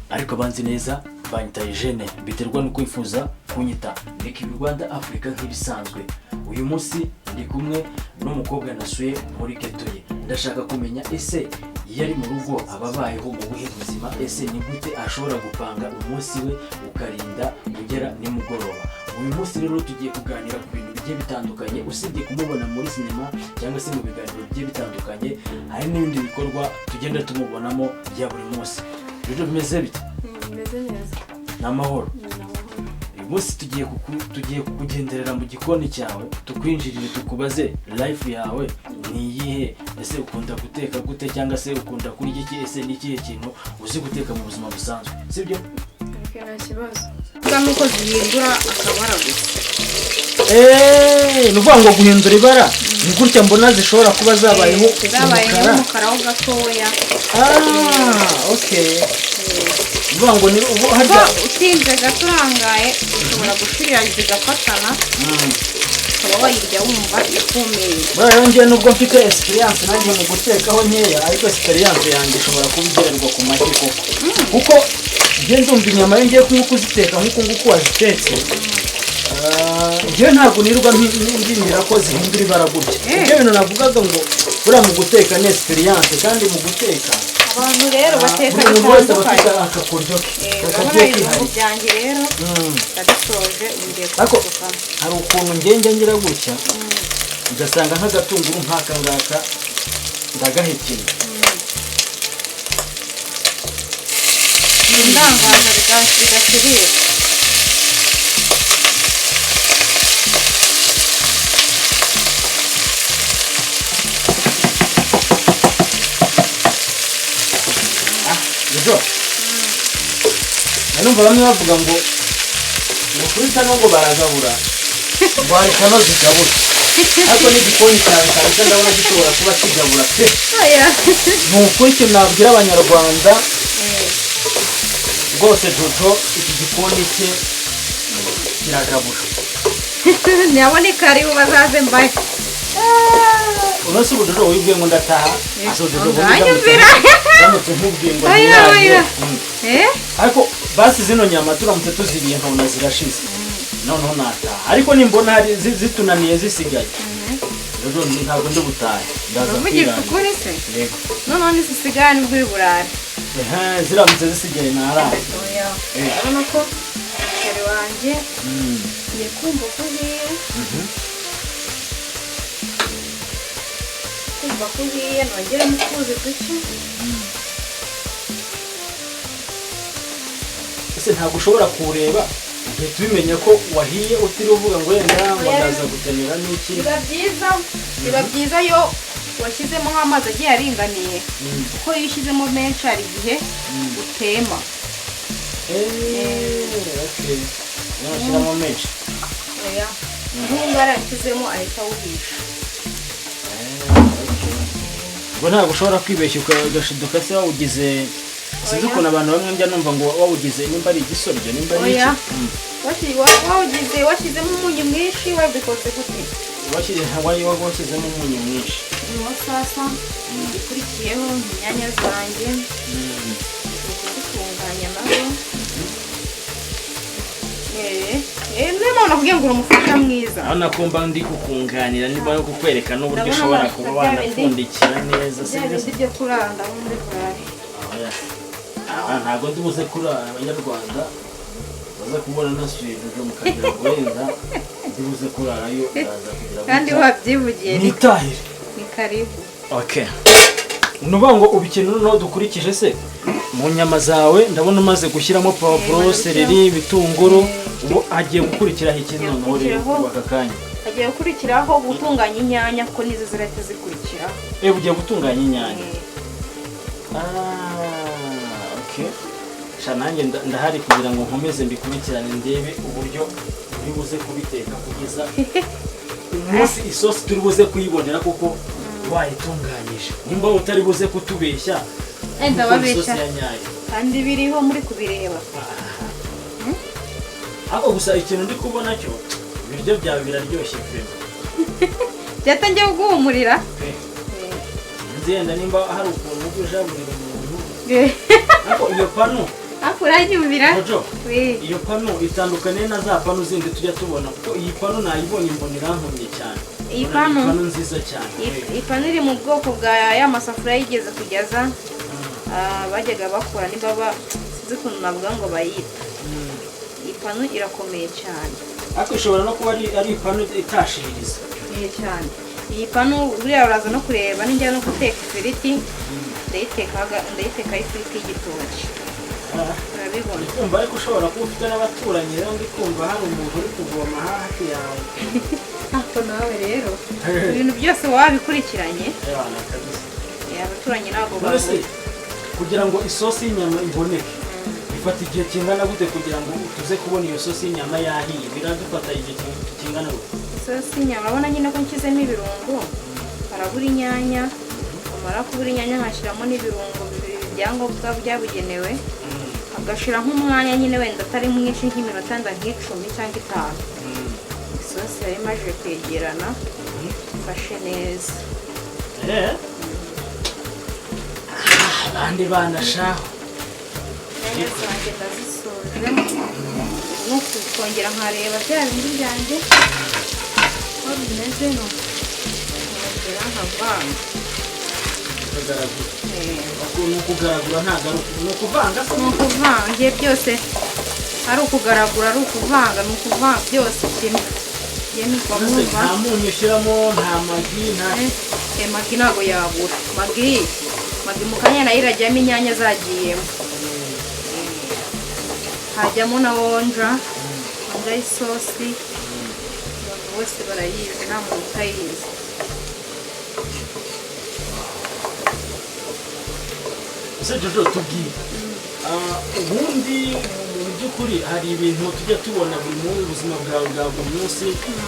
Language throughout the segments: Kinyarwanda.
ariko banzi neza banyita Eugene biterwa no kwifuza kunyita Nick Rwanda Africa nk'ibisanzwe. Uyu munsi ndi kumwe n'umukobwa nasuye muri geto ye. Ndashaka kumenya ese yari mu rugo ababayeho mu buhe buzima, ese ni gute ashobora gupanga umunsi we ukarinda ugera nimugoroba. Uyu munsi rero tugiye kuganira ku bintu bigiye bitandukanye, usibye kumubona muri sinema cyangwa se mu biganiro bigiye bitandukanye, hari n'ibindi bikorwa tugenda tumubonamo bya buri munsi. Rero bimeze bite? Bimeze neza. N'amahoro. Uyu munsi tugiye kukugenderera mu gikoni cyawe, tukwinjirire tukubaze life yawe ni iyihe, ese ukunda guteka gute cyangwa se ukunda kurya iki, ese ni ikihe kintu uzi guteka mu buzima busanzwe, sibyo? Nta kibazo. Nuko zihindura akabara gusa. Nuvuga ngo guhindura ibara ni gutya mbona zishobora kuba zabayeho umukara ho gatoya. Okay. Nuvuga ngo ni harya utinze gaturangaye ushobora gushirira zigafatana. Ukaba wayirya wumva ikomeye. Buriya njye nubwo mfite experience nanjye mu gutekaho nkeya, ariko experience yanjye ishobora kubigererwa ku make koko. Kuko njye ndumva inyama yo ngiye kuziteka nk'uko nguko wazitetse. Njye ntabwo nirirwa ndindira ko zihindura ibara gutya. Ibyo bintu navugaga ngo buriya mu guteka ni experience, kandi mu guteka abantu rero bateka bitandukanye akakuryo kagiye kwihari byanjye rero ndabisoje ngiye kuvuga. Hari ukuntu ngenge ngira gutya ugasanga nk'agatunguru nk'aka ngaka ndagahekeye. Ndangaza bigashirira. Numva bamwe bavuga ngo kuri kano ngo baragabura ngo hari kano zigabura, ariko n'igikoni cyawe kabisa ndabona gishobora kuba kigabura pe. Ni ukuri ikintu nabwira abanyarwanda rwose, Jojo iki gikoni cye kiragabura. Nyaboneka ari bazaze mbaye. Unosi Jojo wibwiye ngo ndataha asojojo ndamutse nkubwiye ngo ariko basi zino nyama turamutse tuziriye nkabona zirashize noneho nataha, ariko nimbona hari zitunaniye zisigaye Jojo ntabwo ndi butahe ndaza kwirana. Yego noneho nisigaye nibwo biburare. Ziramutse zisigaye naraye. Urabona ko kare wanjye ngiye kumva ko hiye nongere mukuze duke. Ese ntabwo ushobora kureba ugahita ubimenya ko wahiye utiriwe uvuga ngo wenda ngo ndaza gukenera n'iki. Biba byiza yo washyizemo nk'amazi agiye aringaniye, kuko iyo ushyizemo menshi hari igihe utema. Nashyiramo menshi nk'ungara nshyizemo ahita awuhisha. Ubwo ntabwo ushobora kwibeshya ugashiduka se wawugize, sinzi ukuntu abantu bamwe njya numva ngo wawugize nimba ari igisoryo nimba ari iki. Washyizemo umunyu mwinshi wabikoze gute? Washyizemo umunyu mwinshi. Niho sasa ikurikiyeho inyanya zanjye kuzitunganya nazo. None kugira ngo umufasha mwiza. Aho nakumva ndi kukunganira niba no kukwereka n'uburyo ushobora kuba wanapfundikira neza. Sibyo byo kuranda muri burari. Ntabwo ndi buze kurara abanyarwanda baza kubona nasuye Jojo mukagira ngo wenda ndi buze kurarayo ndaza kugira ngo kandi wabyivugiye nitahire. Ni karibu. Okay. Nuvuga ngo ubikintu noneho dukurikije se mu nyama zawe ndabona umaze gushyiramo pavuro, seleri, ibitunguru. Ubu agiye gukurikiraho ikintu noneho rero aka kanya. Agiye gukurikiraho gutunganya inyanya, ko nizo zirahita zikurikiraho. Ugiye gutunganya inyanya. Okay. Nanjye ndahari kugira ngo nkomeze mbikurikirane ndebe uburyo uri buze kubiteka kugeza umunsi isosi turi buze kuyibonera kuko wayitunganyije. Nimba utari buze kutubeshya ndababeshya kandi biriho muri kubireba. Ako gusa ikintu ndi kubona cyo ibiryo byawe biraryoshye pe. Byatangiye guhumurira. Nzenda nimba hari ukuntu uje aburira umuntu. Ako iyo pano uranyumvira Jojo iyo pano itandukanye na za pano zindi tujya tubona kuko iyi pano nayibonye mbonera nkomye cyane iyi pano nziza cyane iyi pano iri mu bwoko bwa ya masafuriya yigeze kugeza bajyaga bakora nibaba sinzi ukuntu navuga ngo bayita iyi pano irakomeye cyane ariko ishobora no kuba ari pano itashiririza cyane iyi pano buriya uraza no kureba n'injya no guteka ifiriti ndayiteka ifiriti y'igitoki urabibona kumva ariko ushobora kuba ufite n'abaturanyi rero ndi kumva hari umuntu uri kuvoma hafi yawe ako nawe rero ibintu byose wabikurikiranye abaturanyi ntabwo bazi kugira ngo isosi y'inyama iboneke bifata igihe kingana gute kugira ngo tuze kubona iyo sosi y'inyama yahiye biradufata igihe kingana gute isosi y'inyama urabona nyine ko nshyizemo ibirungo harabura inyanya amara kubura inyanya nkashyiramo n'ibirungo ibyangombwa byabugenewe agashira nk'umwanya nyine wenda atari mwinshi nk'iminota nk'icumi cyangwa 5 isosi yari imaze kwegerana ifashe neza abandi bana shaho inyanya zanjye ndazisoje nuko kongera nkareba bya bindi byanjye ko bimeze nkongera nkavanga ni ukugaragura ntabwo ni ukuvanga ni ukuvanga byose ari ukugaragura ari ukuvanga ni ukuvanga byose kimwe nta munyu ushyiramo nta magi magi ntabwo yabura magi mu kanya nayo irajyamo inyanya zagiyemo hajyamo na wonja y'isosi abantu bose barayizi nta muntu utayizi ese Jojo tubwire ubundi mu by'ukuri hari ibintu tujya tubona buri buzima bwawe bwa buri munsi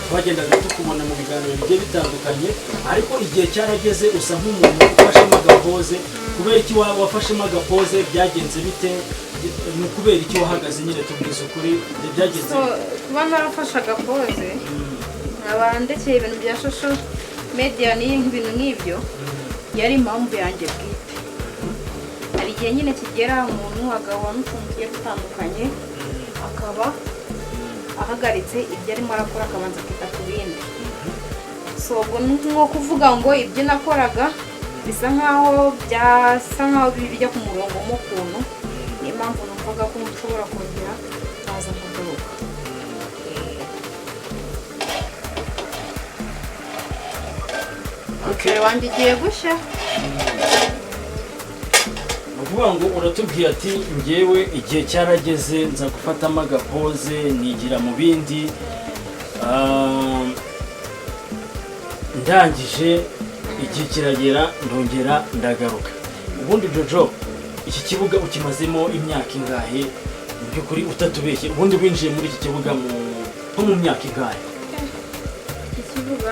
twagendaga tukubona mu biganiro bigiye bitandukanye ariko igihe cyarageze usa nk'umuntu ufashemo agapoze kubera iki wafashemo agapoze byagenze bite ni ukubera iki wahagaze nyine tubwiza ukuri byagenze kuba narafashe agapoze nkaba ndekeye ibintu bya social media n'ibintu nk'ibyo yari impamvu yanjye bwite hari igihe nyine kigera umuntu agahura n'utuntu tugiye dutandukanye akaba ahagaritse ibyo arimo arakora akabanza akita ku bindi so ubwo nko kuvuga ngo ibyo nakoraga bisa nkaho bijya ku murongo mo kuntu niyo mpamvu numvaga ko nshobora kongera nkaza nkagaruka wanjye igiye gushya uvuga ngo uratubwiye ati ngewe igihe cyarageze nza gufatamo agapoze nigira mu bindi ndangije igihe kiragera ndongera ndagaruka ubundi Jojo iki kibuga ukimazemo imyaka ingahe mu by'ukuri utatubeshye ubundi winjiye muri iki kibuga nko mu myaka ingahe iki kibuga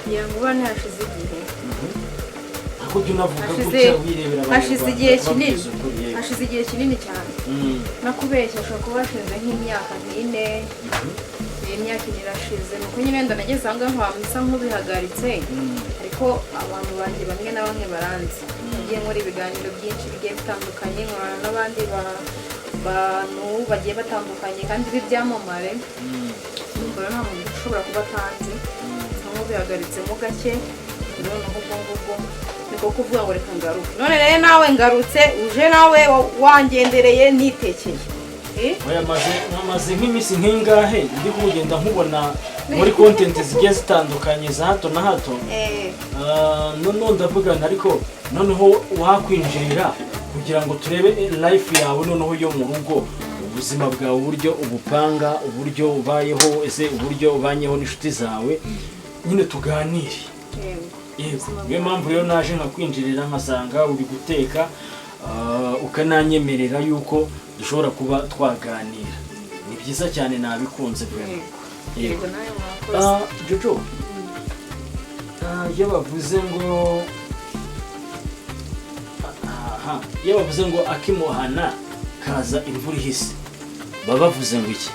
kugira ngo ubone hashize igihe hashize igihe kinini cyane nakubeshya ashobora kuba hashize nk'imyaka nk'ine imyaka irashize nuko nyine wenda nageze aho ngaho bisa nk'ubihagaritse ariko abantu banjye bamwe na bamwe baranzi nagiye nkora ibiganiro byinshi bigiye bitandukanye nkorana n'abandi bantu bagiye batandukanye kandi b'ibyamamare mbona nta muntu ushobora kuba atanzi bisa nk'ubihagaritsemo gake noneho ubwo ngubwo niko kuvuga ngo reka ngaruke none rero nawe ngarutse uje nawe wangendereye nitekeye maze nk'iminsi nk'ingahe ndi kugenda nkubona muri content zigiye zitandukanye za hato na hato noneho ndavugana ariko noneho wakwinjirira kugira ngo turebe life yawe noneho yo mu rugo ubuzima bwawe uburyo ubupanga uburyo ubayeho ese uburyo ubanyeho n'inshuti zawe nyine tuganire yego niyo mpamvu rero naje nkakwinjirira nkasanga uri guteka ukananyemerera yuko dushobora kuba twaganira ni byiza cyane nabikunze yego nawe mwakoze Jojo iyo bavuze ngo akimuhana kaza imvura ihise baba bavuze ngo iki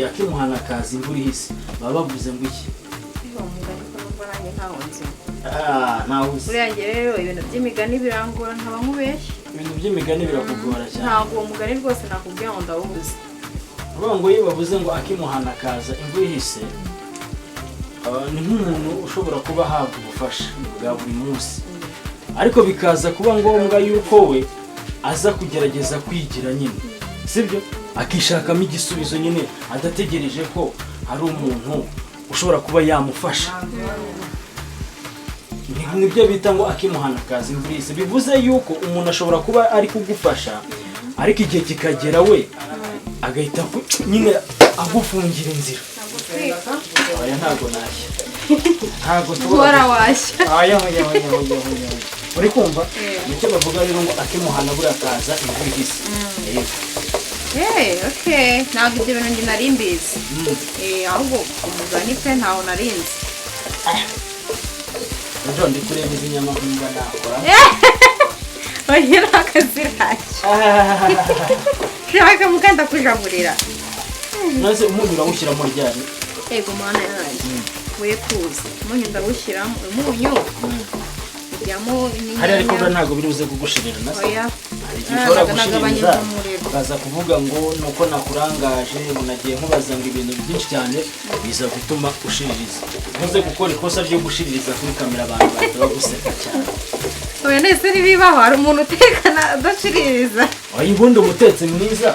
akimuhana kaza imvura ihise baba bavuze ngo iki Ntawuzi. Buriya njye rero ibintu by'imigani birangora nkaba nkubeshye. Ibintu by'imigani birakugora cyane. Ntabwo uwo mugani rwose nakubwira ngo ndawubuze. Uvuga ngo iyo bavuze ngo akimuhana kaza imvura ihise, ni nk'umuntu ushobora kuba ahabwa ubufasha bwa buri munsi, ariko bikaza kuba ngombwa yuko we aza kugerageza kwigira nyine, sibyo, akishakamo igisubizo nyine adategereje ko hari umuntu ushobora kuba yamufasha. Nibyo bita ngo akimuhana kaza imvura ihise. Bivuze yuko umuntu ashobora kuba ari kugufasha, ariko igihe kikagera we agahita nyine agufungira inzira. Oya ntabwo nashya. Ntabwo tubora washya. Oya. Uri kumva? Nicyo bavuga rero ngo akimuhana buriya kaza imvura ihise. Okay. Ntabwo ibyo bintu nari mbizi. Ahubwo umugani pe ntawo narinzi. Ndio ndi kureba izi nyama kumva nakora. Oya nakazirashya. Shaka mukanda kujamurira. Naze umunyu urawushyiramo ryari? Yego mana yanjye. We kuza. Umunyu ndawushyiramo. Umunyu. Ujyamo inyanya. Hari ariko ntabwo biruze kugushirira nase. Oya. Ushobora gushiririza ukaza kuvuga ngo nuko nakurangaje munagiye nkubaza ngo ibintu byinshi cyane biza gutuma ushiririza. Ntuze gukora ikosa ryo gushiririza kuri kamera abantu bahita baguseka cyane. Oya nese ribibaho hari umuntu utekana adashiririza. Oya ubundi umutetsi mwiza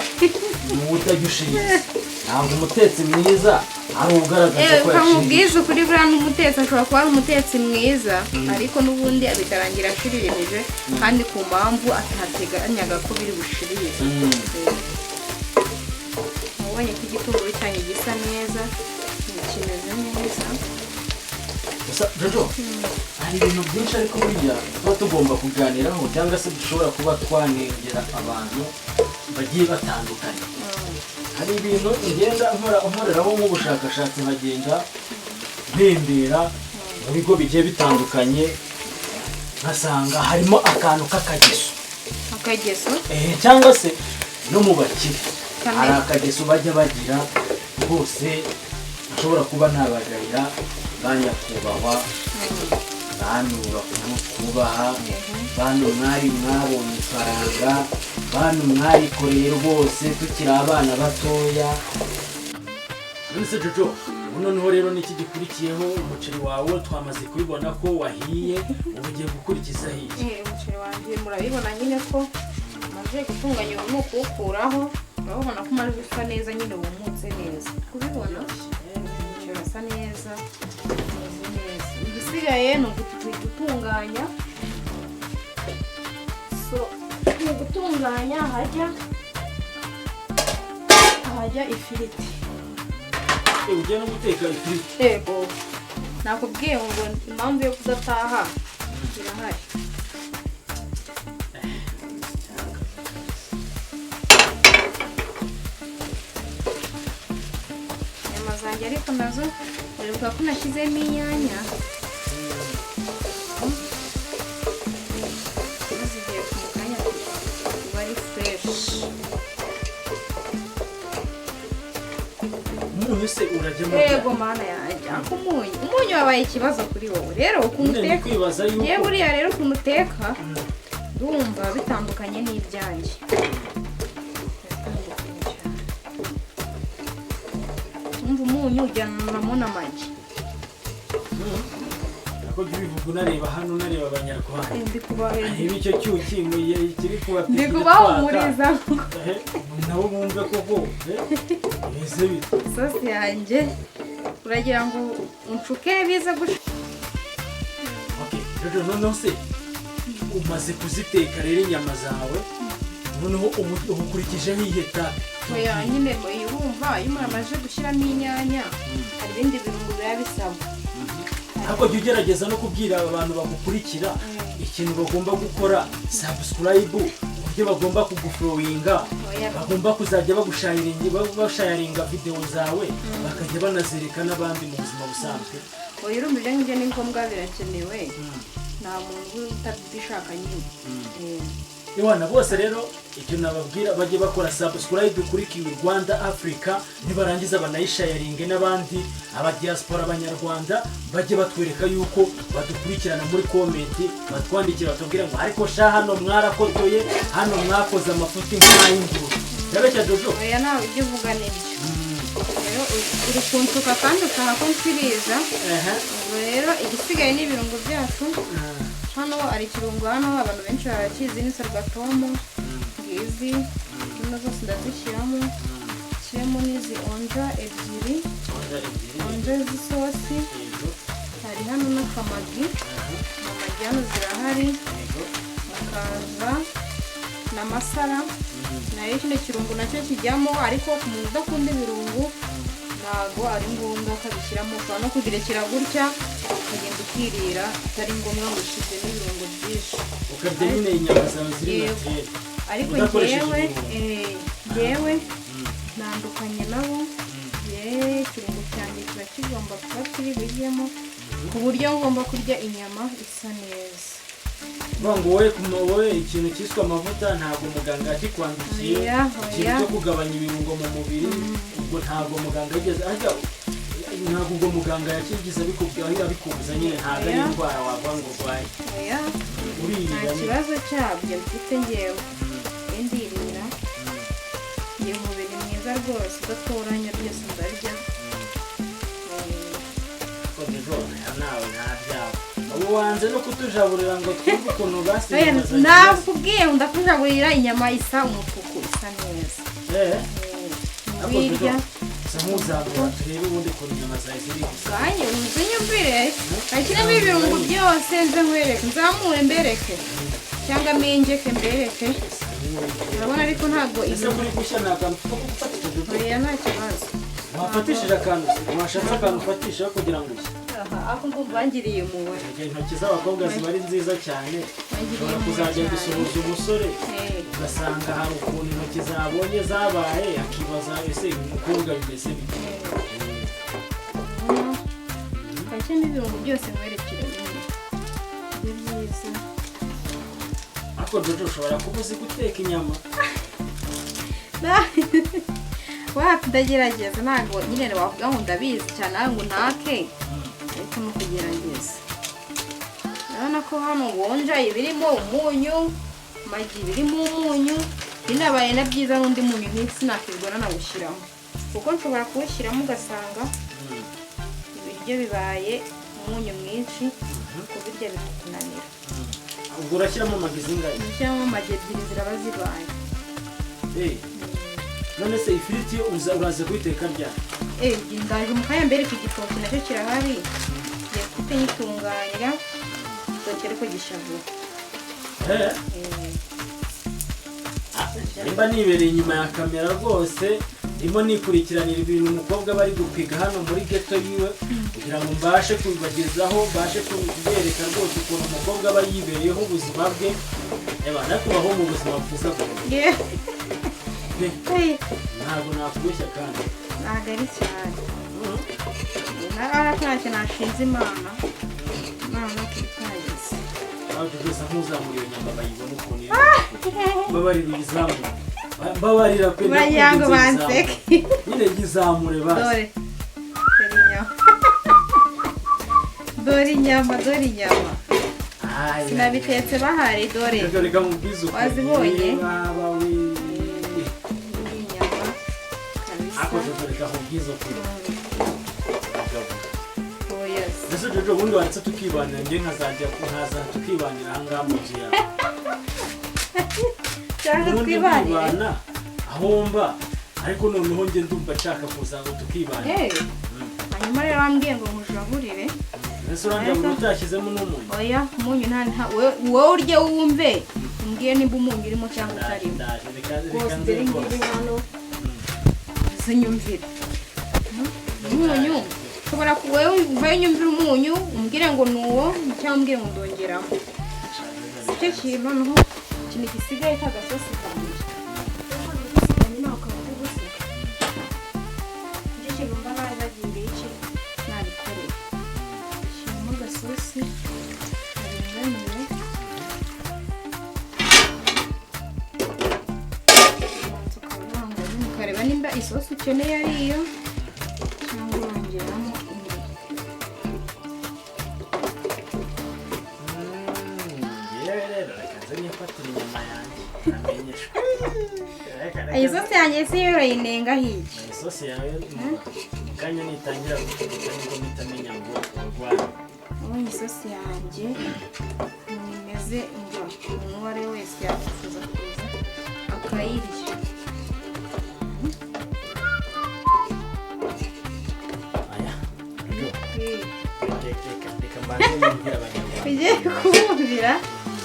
ni utajya ushiririza. Ntabwo umutetsi mwiza ari ugaragaza ko yashiririza. Kuri buriya n'umutetsi ashobora kuba ari umutetsi mwiza ariko n'ubundi abikarangira ashiririze kandi ku mpamvu atateganyaga ko biri bushiririze. Mubonye ko igitunguru cyanyu gisa neza kimeze neza. Gusa Jojo hari ibintu byinshi ariko burya tuba tugomba kuganiraho cyangwa se dushobora kuba twanengera abantu bagiye batandukanye. Hari ibintu ngenda nkoreraho nk'ubushakashatsi nkagenda ntembera mu bigo bigiye bitandukanye nkasanga harimo akantu k'akageso. Akageso? Cyangwa se no mu bakire hari akageso bajya bagira rwose ashobora kuba nabagayira banyakubahwa bantu kubaha bantu mwari mwabonye ifaranga bantu mwarikoreye rwose tukiri abana batoya. Nise Jojo noneho rero niki gikurikiyeho umuceri wawe twamaze kubibona ko wahiye ugiye gukurikiza hiye. Umuceri wanjye murabibona nyine ko maze gutunganya ubu kuwukuraho urabona ko maze gusa neza nyine wumutse neza kubibona kirasa neza igisigaye ni ugutunganya gutunganya hajya ifiriti. Ugiye no guteka ifiriti? Yego nakubwiye ngo impamvu yo kudataha irahari. Inyama zanjye ariko nazo uribuka ko nashyizemo inyanya zigiye ku mukanya ziba ari fureshi. Umunyu se urajyamo? Yego mana yanjye ako umunyu wabaye ikibazo kuri wowe rero ukuntu uteka. Yewe buriya rero ukuntu uteka ndumva bitandukanye n'ibyanjye. Umva umunyu ujyanamo n'amagi. Ako gibivuga unareba hano unareba abanyarwanda. Ndi kubahe. Ibi cyo cyukimuye kiri kuba. Ndi kubahumuriza. Nabo bumve koko. Ese bite? Sosi yanjye uragira ngo unshuke biza gusha. Okay, Jojo noneho se umaze kuziteka rero inyama zawe noneho ubukurikijeho iheta. Oya nyine urumva iyo muramaje gushyiramo inyanya hari ibindi birungo biba bisabwa. Ariko jya ugerageza no kubwira abantu bagukurikira ikintu bagomba gukora subscribe uburyo bagomba kuguflowinga bagomba kuzajya bagusharinga video zawe bakajya banazereka n'abandi mu buzima busanzwe. Oya urumva ibyo ngibyo ni ngombwa birakenewe nta muntu utabishaka nyine. Iwana bose rero icyo nababwira bajye bakora subscribe kuri Kiwi Rwanda Africa, nibarangiza banayisharinge n'abandi aba diaspora abanyarwanda bajye batwereka yuko badukurikirana muri comment, batwandikira batubwira ngo ariko sha hano mwarakotoye, hano mwakoze amafuti nk'ay'inguru. Yabeshya Jojo. Oya nawe ibyo uvuga nibyo. Rero uri kuntuka kandi ukaha ko nsiriza. Ubwo rero igisigaye n'ibirungo byacu. Hano ari ikirungo hano abantu benshi barakizi ni sargatomo. Ngizi. Zino zose ndazishyiramo. Shyiramo n'izi onja ebyiri. Onja z'isosi. Hari hano n'akamagi. Amagi hano zirahari. Hakaza n'amasara. Nayo kino kirungo nacyo kijyamo, ariko ku muntu udakunda ibirungo ntago ari ngombwa ukabishyiramo, ushobora no kugirekera gutya ukagenda ukirira atari ngombwa ngo ushize n'ibirungo byinshi. Ukarya nyine inyama zawe ziri naturel. Ariko njyewe ntandukanye nabo, ikirungo cyanjye kiba kigomba kuba kiri bujyemo ku buryo ngomba kurya inyama isa neza. Ngo wowe ikintu cyiswe amavuta ntabwo muganga yakikwandikiye, ikintu cyo kugabanya ibirungo mu mubiri ubwo ntabwo muganga yigeze ntabwo ubwo muganga yakigize abikubuza nyine, ntabwo ari indwara wavuga ngo urwaye. Nta kibazo cyabyo mfite njyewe, ndirira ngira umubiri mwiza rwose udatoranya, byose ndarya. Nawe ntabyawe ubu wanze no kutujaburira ngo twumve ukuntu basigaye. Nakubwiye ndakujaburira inyama isa umutuku isa neza. Birya samuzabura turebe ubundi ukuntu inyama zawe ziri gusa. Kanye uzinyumvire akiramo ibirungo byose nze nkwereke, nzamure mbereke cyangwa menjeke mbereke. Urabona ariko ntabwo ese kuri gushya nakantu ko gufatisha. Oya nta kibazo. Wafatishije akantu, washatse akantu ufatisha kugira ngo ushye. Ako ngo bangiriye umuwe. Intoki z'abakobwa ziba ari nziza cyane. Ushobora kuzajya gusuhuza umusore ugasanga hari ukuntu intoki zabonye zabaye, akibaza ese umukobwa bimeze bite. Kake n'ibirungo byose nkwerekere nyine. Ni byiza. Ako Jojo ushobora kuba uzi guteka inyama. Wapi ndagerageza, ntabwo nyine wavuga ngo ndabizi cyane ngo ntake, ariko no kugerageza. Urabona ko hano wonja ibirimo umunyu, amagi birimo umunyu, binabaye na byiza n'undi munyu nk'isi nakigora nawushyiramo, kuko nshobora kuwushyiramo ugasanga ibiryo bibaye umunyu mwinshi kubirya bikakunanira. Ubwo urashyiramo amagi zingahe? Ushyiramo amagi ebyiri ziraba zibaye. None se ifiriti uraza kuyiteka ryari? Ndaje mu kanya mbere ku gitoki nacyo kirahari, ngiye kuhita nyitunganya igitoki ariko gishavura. Nimba nibereye inyuma ya kamera rwose ndimo nikurikiranira ibintu umukobwa bari gupiga hano muri ghetto yiwe, kugira ngo mbashe kubibagezaho, mbashe kubereka rwose ukuntu umukobwa aba yibereyeho ubuzima bwe, nakubaho mu buzima bwiza bwe. Ntabwo nakubeshya kandi ntabwo ari cyane. Ariko ntacyo nashinze Imana tuyitagize. Ntabwo byose nk'uzamura iyo nyama bayibona ukuntu babarira ibizamura, babarira pe ngo banseke nyine gizamure basi. Dore inyama sinabitetse bahari. Dore reka mubwize uko wazibonye. Ako reka mubwize uko ese Jojo ubundi wanditse tukibanira, njye nkaza tukibanira ahangaha mu nzu yawe. Ubundi twibana aho mba, ariko noneho njye ndumva nshaka kuza ngo tukibanira. Hanyuma rero wambwiye ngo mujaburire. Ese urambwira utashyizemo n'umunyu? Oya, umunyu wowe urye wumve, umbwiye nimba umunyu urimo cyangwa utarimo. Rwose dore ngibi hano zinyumvira umunyu. Ushobora kuba nyumvira umunyu umbwire ngo nuwo cyangwa umbwire ngo ndongeramo. Icyo kintu noneho ikintu gisigaye k'agasosi kanjye. isosi ukeneye ariyo cyangwa wongeramo indi. Yewe rero reka nze nifatire inyama yanjye namenyeshwa. Iyi sosi yanjye si yo urayinenga hirya. Isosi yawe mu kanya nitangira gucuruza nibwo mpita menya ngo urwara. Iyi sosi yanjye imeze ngo umuntu uwo ari we wese yakwifuza kuza akayirya. Aya, reka mbanze numbwira abanyarwanda. Ugiye kumvira?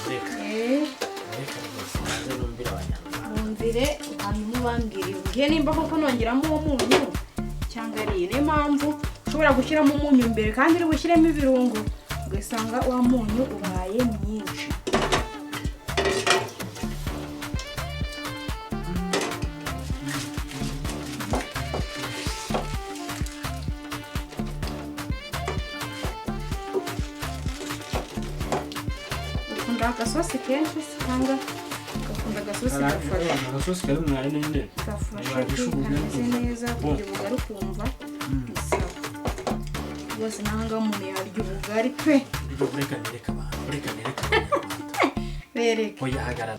Reka rwose mbanze numbwira abanyarwanda. Bumvire hanyuma ubambwire ubwiye nimba koko nongeramo umunyu cyangwa ariye. Niyo mpamvu ushobora gushyiramo umunyu mbere kandi uri bushyiremo ibirungo ugasanga wa munyu ubaye mwinshi. Ukunda agasosi kenshi cyangwa ugakunda agasosi gafashe? Agasosi kari mwari ninde? Gafashe kameze neza kugira ubugari ukumva ni sawa. Rwose nahanga umuntu yarya ubugari pe. Reka nereka abantu. Bereka. Oya hagarara.